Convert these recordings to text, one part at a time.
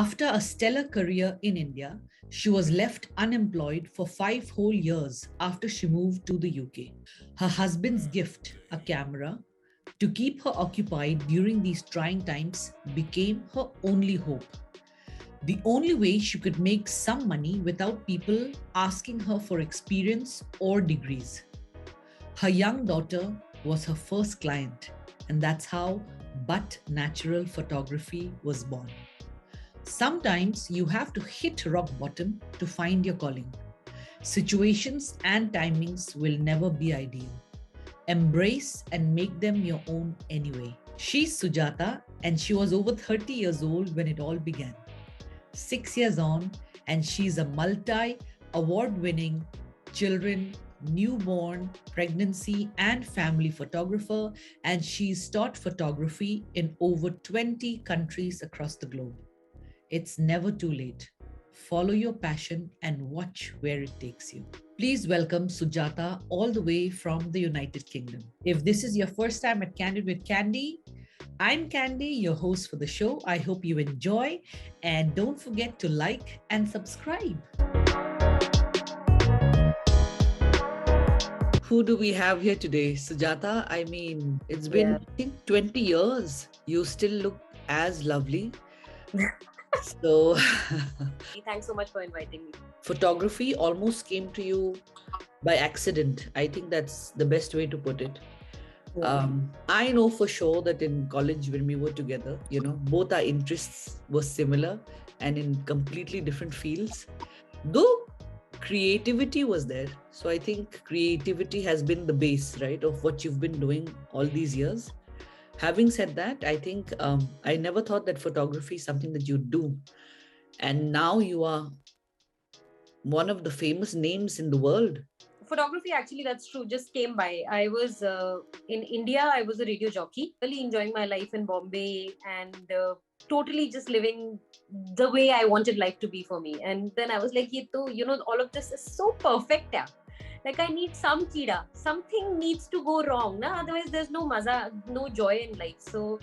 After a stellar career in India, she was left unemployed for 5 whole years after she moved to the UK. Her husband's gift, a camera, to keep her occupied during these trying times became her only hope. The only way she could make some money without people asking her for experience or degrees. Her young daughter was her first client, and that's how But Natural Photography was born. Sometimes you have to hit rock bottom to find your calling. Situations and timings will never be ideal. Embrace and make them your own anyway. She's Sujata, and she was over 30 years old when it all began. 6 years on, and she's a multi award winning children, newborn, pregnancy, and family photographer, and she's taught photography in over 20 countries across the globe. It's never too late. Follow your passion and watch where it takes you. Please welcome Sujata all the way from the United Kingdom. If this is your first time at Candid with Candy, I'm Candy, your host for the show. I hope you enjoy, and don't forget to like and subscribe. Who do we have here today? Sujata, I mean, it's been, I think, 20 years. You still look as lovely. So, thanks so much for inviting me. Photography almost came to you by accident. I think that's the best way to put it. I know for sure that in college when we were together, both our interests were similar and in completely different fields. Though creativity was there. So I think creativity has been the base, right, of what you've been doing all these years. Having said that, I think I never thought that photography is something that you do. And now you are one of the famous names in the world. Photography, actually, that's true, just came by. I was in India, I was a radio jockey, really enjoying my life in Bombay and totally just living the way I wanted life to be for me. And then I was like, all of this is so perfect. Yeah. Like I need some kida, something needs to go wrong. Na? Otherwise, there's no maza, no joy in life. So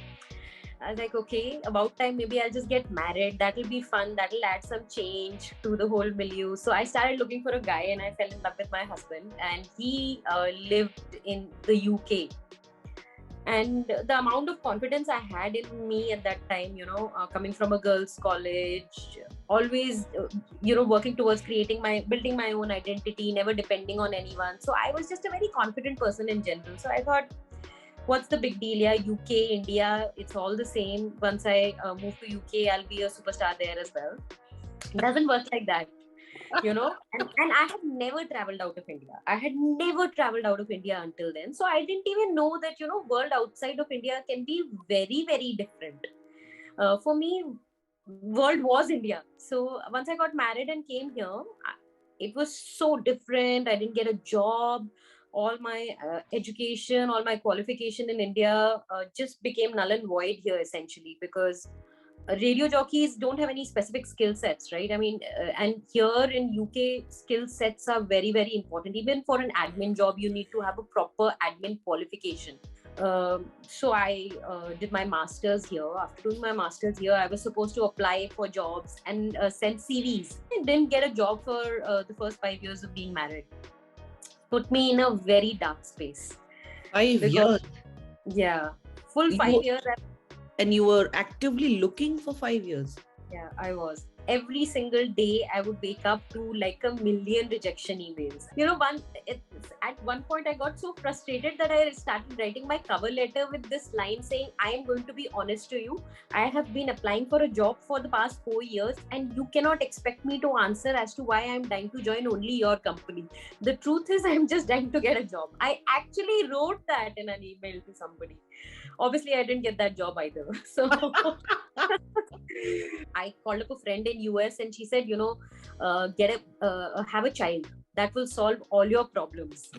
I was like, okay, about time, maybe I'll just get married. That'll be fun. That'll add some change to the whole milieu. So I started looking for a guy and I fell in love with my husband. And he lived in the UK. And the amount of confidence I had in me at that time, coming from a girls' college, always, working towards building my own identity, never depending on anyone. So I was just a very confident person in general. So I thought, what's the big deal? Yeah, UK, India, it's all the same. Once I move to UK, I'll be a superstar there as well. It doesn't work like that. And I had never traveled out of India. I had never traveled out of India until then. So I didn't even know that, world outside of India can be very, very different. For me, world was India. So once I got married and came here, it was so different. I didn't get a job. All my education, all my qualification in India just became null and void here essentially because radio jockeys don't have any specific skill sets, right? I mean, and here in UK, skill sets are very, very important. Even for an admin job, you need to have a proper admin qualification. So I did my master's here. After doing my master's here, I was supposed to apply for jobs and send CVs. I didn't get a job for the first 5 years of being married. Put me in a very dark space. 5 years? Yeah, full 5 years. And you were actively looking for 5 years? Yeah, I was. Every single day, I would wake up to like a million rejection emails. At one point, I got so frustrated that I started writing my cover letter with this line saying, I am going to be honest to you. I have been applying for a job for the past 4 years and you cannot expect me to answer as to why I'm dying to join only your company. The truth is, I'm just dying to get a job. I actually wrote that in an email to somebody. Obviously, I didn't get that job either. So I called up a friend in US and she said, have a child. That will solve all your problems.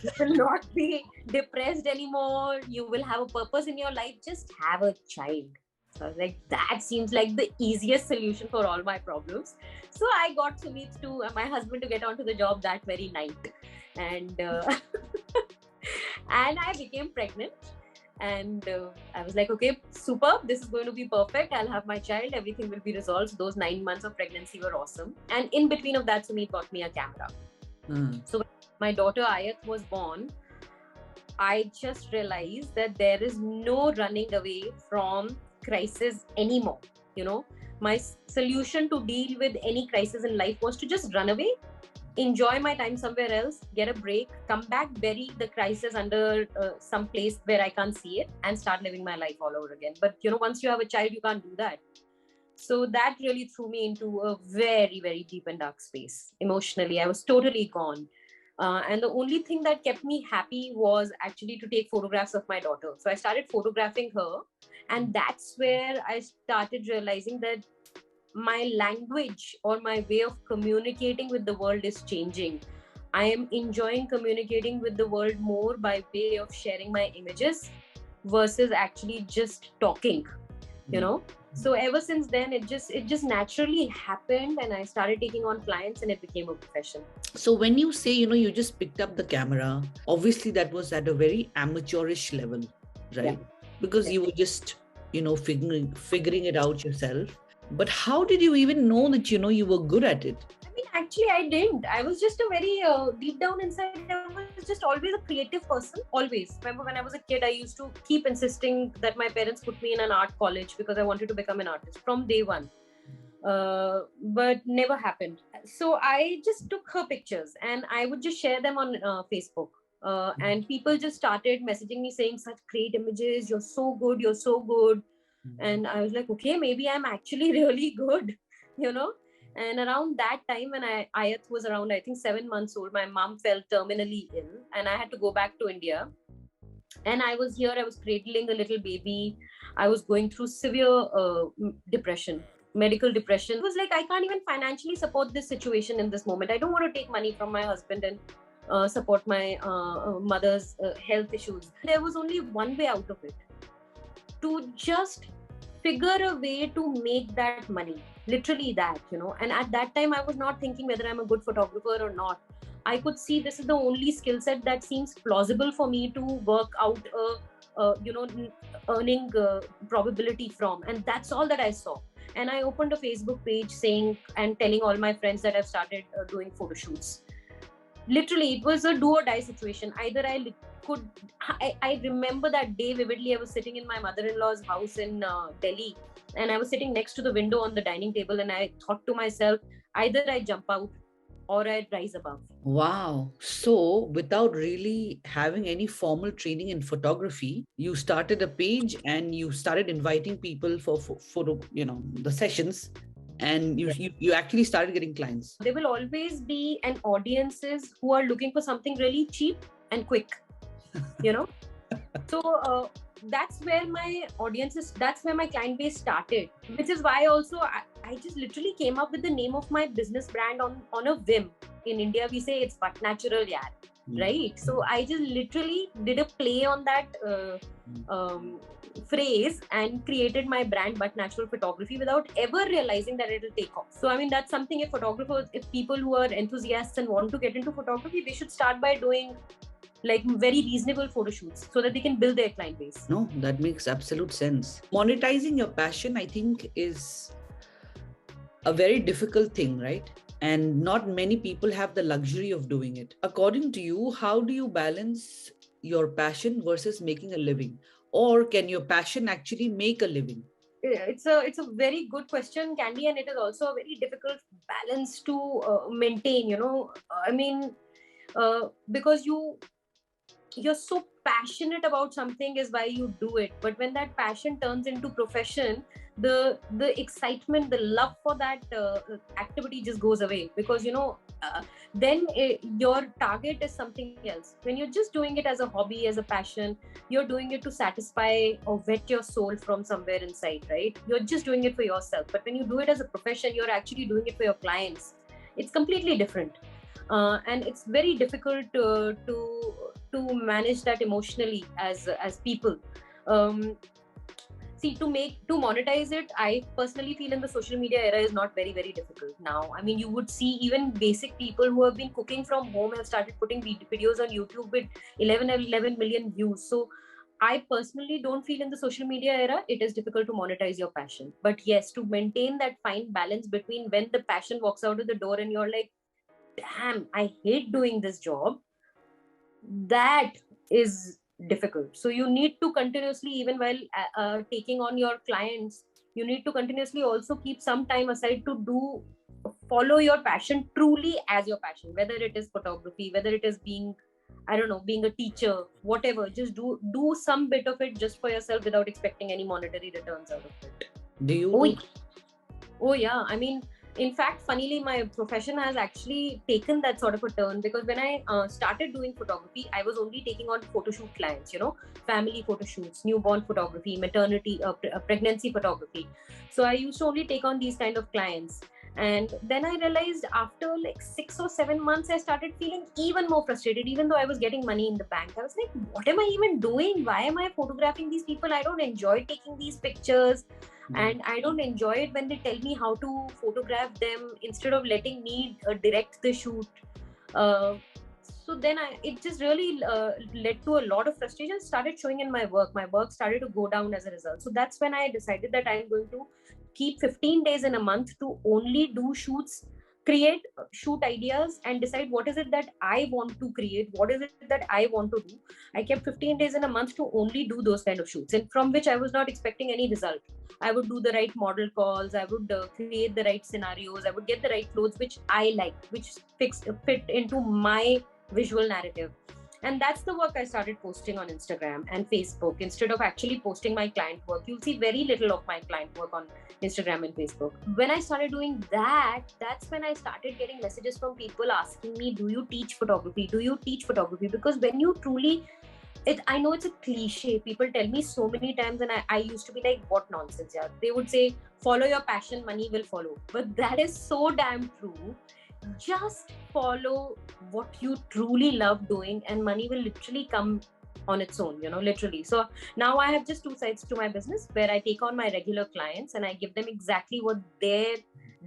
You will not be depressed anymore. You will have a purpose in your life. Just have a child. So I was like, that seems like the easiest solution for all my problems. So I got Sumit my husband to get onto the job that very night. And and I became pregnant. And I was like, okay, super, this is going to be perfect. I'll have my child, everything will be resolved. So those 9 months of pregnancy were awesome. And in between of that, Sumit got me a camera. So when my daughter Ayat was born, I just realized that there is no running away from crisis anymore. You know, my solution to deal with any crisis in life was to just run away, enjoy my time somewhere else, get a break, come back, bury the crisis under some place where I can't see it, and start living my life all over again. But once you have a child, you can't do that. So that really threw me into a very, very deep and dark space. Emotionally, I was totally gone. And the only thing that kept me happy was actually to take photographs of my daughter. So I started photographing her. And that's where I started realizing that my language or my way of communicating with the world is changing. I am enjoying communicating with the world more by way of sharing my images versus actually just talking, So ever since then, it just naturally happened, and I started taking on clients, and it became a profession. So when you say, you just picked up the camera, obviously that was at a very amateurish level, right? Yeah. Because you were just, figuring it out yourself. But how did you even know that, you were good at it? I mean, actually, I didn't. I was just a very deep down inside, I was just always a creative person. Always. Remember when I was a kid, I used to keep insisting that my parents put me in an art college because I wanted to become an artist from day one. But never happened. So I just took her pictures and I would just share them on Facebook. And people just started messaging me saying, such great images, you're so good, you're so good. And I was like, okay, maybe I'm actually really good, And around that time when Ayat was around, I think 7 months old, my mom fell terminally ill and I had to go back to India. And I was here, I was cradling a little baby. I was going through severe depression, medical depression. It was like, I can't even financially support this situation in this moment. I don't want to take money from my husband and support my mother's health issues. There was only one way out of it, to just figure a way to make that money, literally that, and at that time I was not thinking whether I'm a good photographer or not. I could see this is the only skill set that seems plausible for me to work out earning probability from, and that's all that I saw. And I opened a Facebook page saying and telling all my friends that I've started doing photo shoots. Literally, it was a do or die situation. Either I remember that day vividly. I was sitting in my mother-in-law's house in Delhi, and I was sitting next to the window on the dining table, and I thought to myself, either I jump out or I rise above. Wow. So without really having any formal training in photography, you started a page and you started inviting people for photo, the sessions. And you actually started getting clients. There will always be an audiences who are looking for something really cheap and quick, So that's where my audiences, that's where my client base started, which is why also I just literally came up with the name of my business brand on a whim. In India, we say it's but natural, yeah. Right? So I just literally did a play on that phrase and created my brand But Natural Photography without ever realizing that it'll take off. So I mean, that's something if people who are enthusiasts and want to get into photography, they should start by doing like very reasonable photo shoots so that they can build their client base. No, that makes absolute sense. Monetizing your passion, I think, is a very difficult thing, right? And not many people have the luxury of doing it. According to you, how do you balance your passion versus making a living? Or can your passion actually make a living? It's a very good question, Candy, and it is also a very difficult balance to maintain. I mean, because you're so passionate about something is why you do it. But when that passion turns into profession, the excitement, the love for that activity just goes away, because then your target is something else. When you're just doing it as a hobby, as a passion, you're doing it to satisfy or whet your soul from somewhere inside, right? You're just doing it for yourself. But when you do it as a profession, you're actually doing it for your clients. It's completely different, and it's very difficult to manage that emotionally as people. See, to monetize it, I personally feel in the social media era is not very, very difficult now. I mean, you would see even basic people who have been cooking from home have started putting videos on YouTube with 11 million views. So I personally don't feel in the social media era, it is difficult to monetize your passion. But yes, to maintain that fine balance between when the passion walks out of the door and you're like, damn, I hate doing this job, that is difficult. So you need to continuously, even while taking on your clients, you need to continuously also keep some time aside to do follow your passion truly as your passion, whether it is photography, whether it is being, I don't know, being a teacher, whatever. Just do some bit of it just for yourself without expecting any monetary returns out of it. Do you Oh, do? oh yeah. I mean, in fact, funnily, my profession has actually taken that sort of a turn, because when I started doing photography, I was only taking on photo shoot clients, family photo shoots, newborn photography, maternity, pregnancy photography. So I used to only take on these kind of clients. And then I realized after like 6 or 7 months, I started feeling even more frustrated, even though I was getting money in the bank. I was like, what am I even doing? Why am I photographing these people? I don't enjoy taking these pictures. And I don't enjoy it when they tell me how to photograph them instead of letting me direct the shoot. So then it just really led to a lot of frustration. Started showing in my work. My work started to go down as a result. So that's when I decided that I'm going to keep 15 days in a month to only do shoots, create shoot ideas, and decide what is it that I want to create, what is it that I want to do. I kept 15 days in a month to only do those kind of shoots, and from which I was not expecting any result. I would do the right model calls, I would create the right scenarios, I would get the right clothes which I like, which fit into my visual narrative. And that's the work I started posting on Instagram and Facebook instead of actually posting my client work. You'll see very little of my client work on Instagram and Facebook. When I started doing that, that's when I started getting messages from people asking me, do you teach photography? Do you teach photography? Because when you truly, I know it's a cliche. People tell me so many times, and I used to be like, what nonsense, yeah. They would say, follow your passion, money will follow. But that is so damn true. Just follow what you truly love doing, and money will literally come on its own, literally. So now I have just two sides to my business, where I take on my regular clients and I give them exactly what their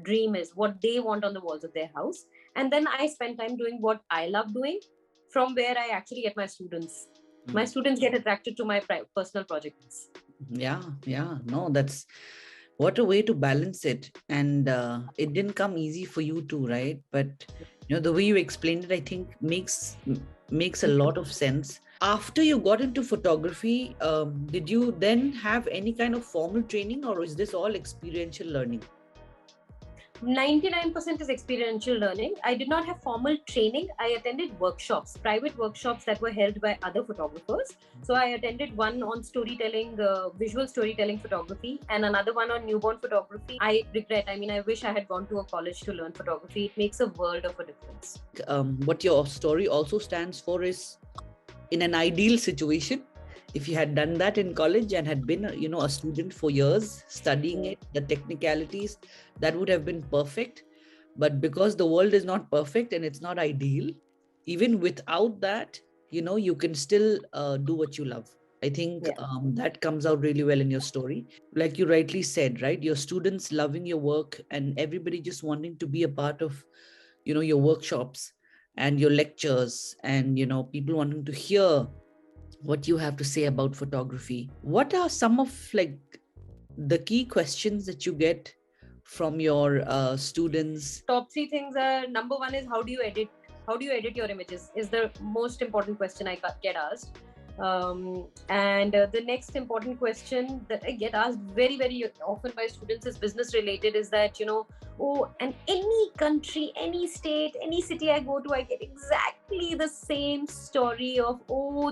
dream is, what they want on the walls of their house. And then I spend time doing what I love doing, from where I actually get my students. My students get attracted to my personal projects. Yeah. No, that's what a way to balance it. And it didn't come easy for you too, right? But the way you explained it, I think makes a lot of sense. After you got into photography, did you then have any kind of formal training, or is this all experiential learning? 99% is experiential learning. I did not have formal training. I attended workshops, private workshops that were held by other photographers. So I attended one on storytelling, visual storytelling photography, and another one on newborn photography. I regret, I wish I had gone to a college to learn photography. It makes a world of a difference. What your story also stands for is, in an ideal situation, if you had done that in college and had been a student for years studying it, the technicalities, that would have been perfect. But because the world is not perfect and it's not ideal, even without that, you can still do what you love. I think that comes out really well in your story. Like you rightly said, right? Your students loving your work and everybody just wanting to be a part of your workshops and your lectures, and people wanting to hear what you have to say about photography. What are some of the key questions that you get from your students? Top three things are: number one is, how do you edit your images, is the most important question I get asked. And the next important question that I get asked very, very often by students is business related, is that, and any country, any state, any city I go to, I get exactly the same story of,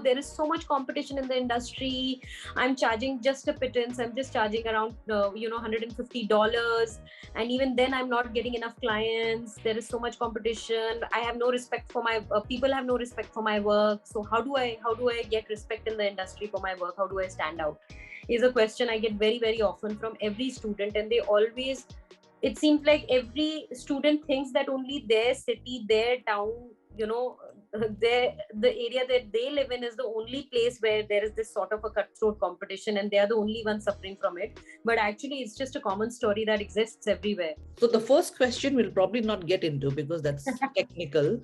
there is so much competition in the industry. I'm charging just a pittance. I'm just charging around, $150. And even then I'm not getting enough clients. There is so much competition. I have no respect for my, people have no respect for my work. So how do I get respect in the industry for my work? How do I stand out? Is a question I get very, very often from every student. And they always, it seems like every student thinks that only their city, their town, the area that they live in is the only place where there is this sort of a cutthroat competition, and they are the only ones suffering from it. But actually, it's just a common story that exists everywhere. So the first question we'll probably not get into, because that's technical,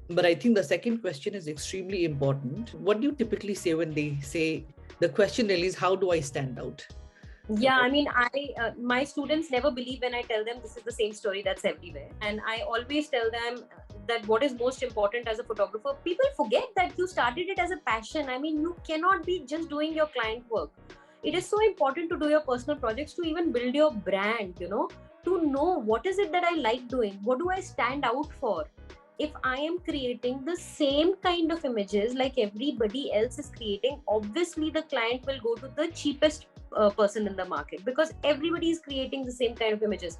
But I think the second question is extremely important. What do you typically say when they say, the question really is, how do I stand out? Yeah, I mean, my students never believe when I tell them this is the same story that's everywhere. And I always tell them that what is most important as a photographer, people forget that you started it as a passion. I mean, you cannot be just doing your client work. It is so important to do your personal projects, to even build your brand, to know what is it that I like doing, what do I stand out for. If I am creating the same kind of images like everybody else is creating, obviously the client will go to the cheapest person in the market, because everybody is creating the same kind of images.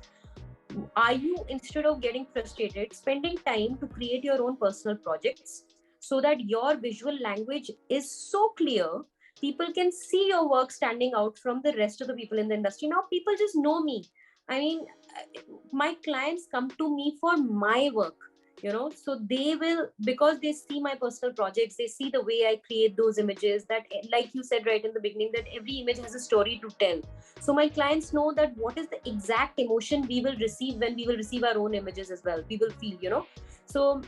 Are you, instead of getting frustrated, spending time to create your own personal projects so that your visual language is so clear, people can see your work standing out from the rest of the people in the industry? Now people just know me. I mean, my clients come to me for my work, so they will, because they see my personal projects, they see the way I create those images, that, like you said right in the beginning, that every image has a story to tell. So my clients know that what is the exact emotion we will receive when we will receive our own images as well. We will feel, So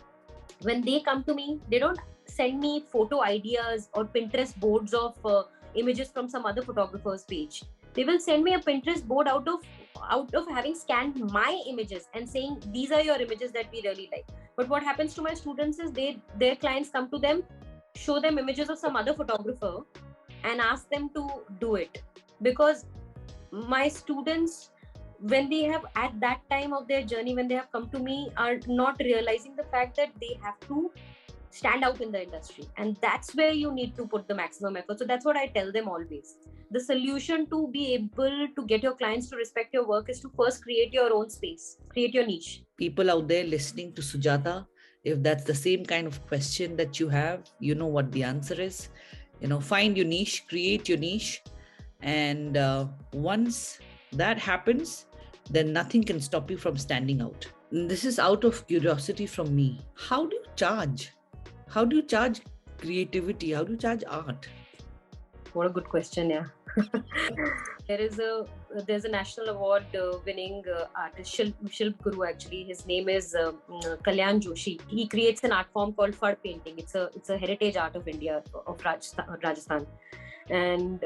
when they come to me, they don't send me photo ideas or Pinterest boards of images from some other photographer's page. They will send me a Pinterest board out of having scanned my images and saying these are your images that we really like. But what happens to my students is their clients come to them, show them images of some other photographer, and ask them to do it. Because my students, when they have, at that time of their journey, when they have come to me, are not realizing the fact that they have to stand out in the industry, and that's where you need to put the maximum effort. So that's what I tell them always. The solution to be able to get your clients to respect your work is to first create your own space, create your niche. People out there listening to Sujata, if that's the same kind of question that you have, you know what the answer is. Find your niche, create your niche, and once that happens, then nothing can stop you from standing out. This is out of curiosity from me. How do you charge? How do you charge creativity? How do you charge art? What a good question. Yeah. There's a national award winning artist, Shilp Guru. Actually, his name is Kalyan Joshi. He creates an art form called Fad painting. It's a heritage art of India, of Rajasthan. And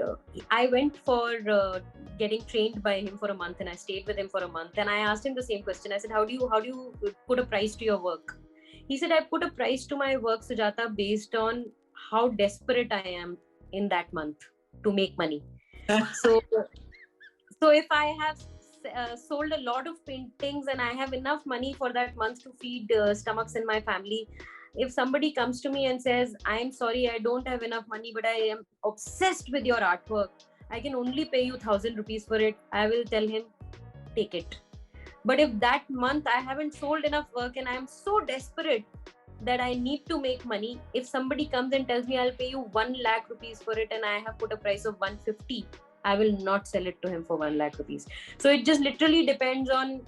I went for getting trained by him for a month, and I stayed with him for a month. And I asked him the same question. I said, how do you put a price to your work? He said, I put a price to my work, Sujata, based on how desperate I am in that month to make money. So if I have sold a lot of paintings and I have enough money for that month to feed stomachs in my family, if somebody comes to me and says, I'm sorry, I don't have enough money, but I am obsessed with your artwork, I can only pay you 1,000 rupees for it, I will tell him, take it. But if that month I haven't sold enough work and I am so desperate that I need to make money, if somebody comes and tells me I'll pay you 1 lakh rupees for it and I have put a price of 150, I will not sell it to him for 1 lakh rupees. So it just literally depends on,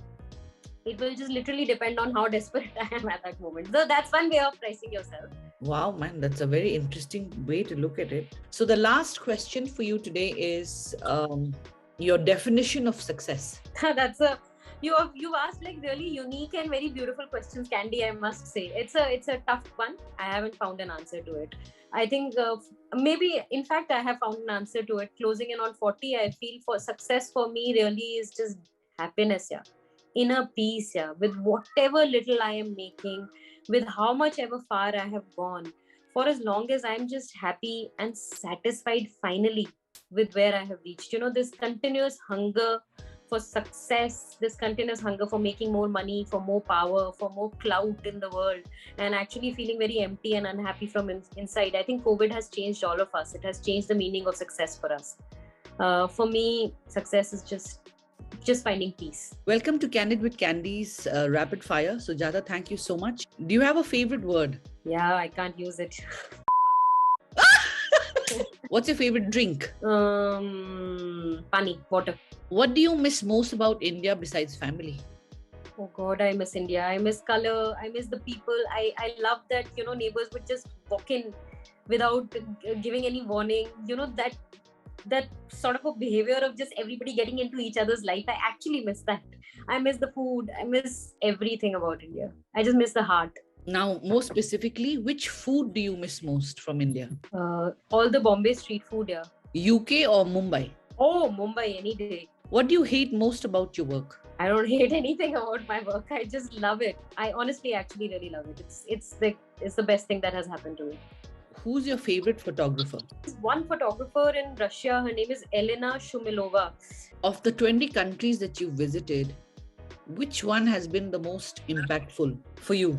it will just literally depend on how desperate I am at that moment. So that's one way of pricing yourself. Wow, man, that's a very interesting way to look at it. So the last question for you today is your definition of success. You've asked like really unique and very beautiful questions, Candy. I must say it's a tough one. I haven't found an answer to it. I think maybe, in fact, I have found an answer to it. Closing in on 40, I feel for success for me really is just happiness, yeah, inner peace, yeah, with whatever little I am making, with how much ever far I have gone. For as long as I'm just happy and satisfied finally with where I have reached, this continuous hunger for success, this continuous hunger for making more money, for more power, for more clout in the world, and actually feeling very empty and unhappy from inside. I think COVID has changed all of us. It has changed the meaning of success for us. For me, success is just finding peace. Welcome to Candid with Candy's Rapid Fire. Sujata, thank you so much. Do you have a favorite word? Yeah, I can't use it. What's your favorite drink? Pani, water. What do you miss most about India besides family? Oh God, I miss India. I miss color. I miss the people. I love that, neighbors would just walk in without giving any warning. That sort of a behavior of just everybody getting into each other's life. I actually miss that. I miss the food. I miss everything about India. I just miss the heart. Now, more specifically, which food do you miss most from India? All the Bombay street food, yeah. UK or Mumbai? Oh, Mumbai any day. What do you hate most about your work? I don't hate anything about my work. I just love it. I honestly actually really love it. It's the best thing that has happened to me. Who's your favorite photographer? There's one photographer in Russia. Her name is Elena Shumilova. Of the 20 countries that you visited, which one has been the most impactful for you?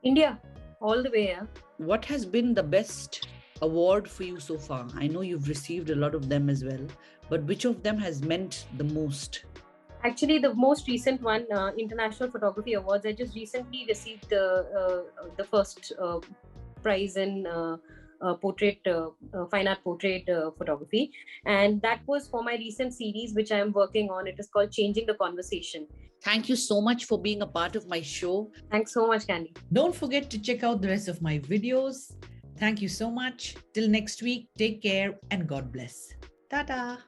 India, all the way. Yeah. What has been the best award for you so far? I know you've received a lot of them as well, but which of them has meant the most? Actually, the most recent one, International Photography Awards. I just recently received the first prize in fine art portrait photography, and that was for my recent series which I am working on. It is called Changing the Conversation. Thank you so much for being a part of my show. Thanks so much, Candy. Don't forget to check out the rest of my videos. Thank you so much. Till next week, take care and God bless. Ta-ta.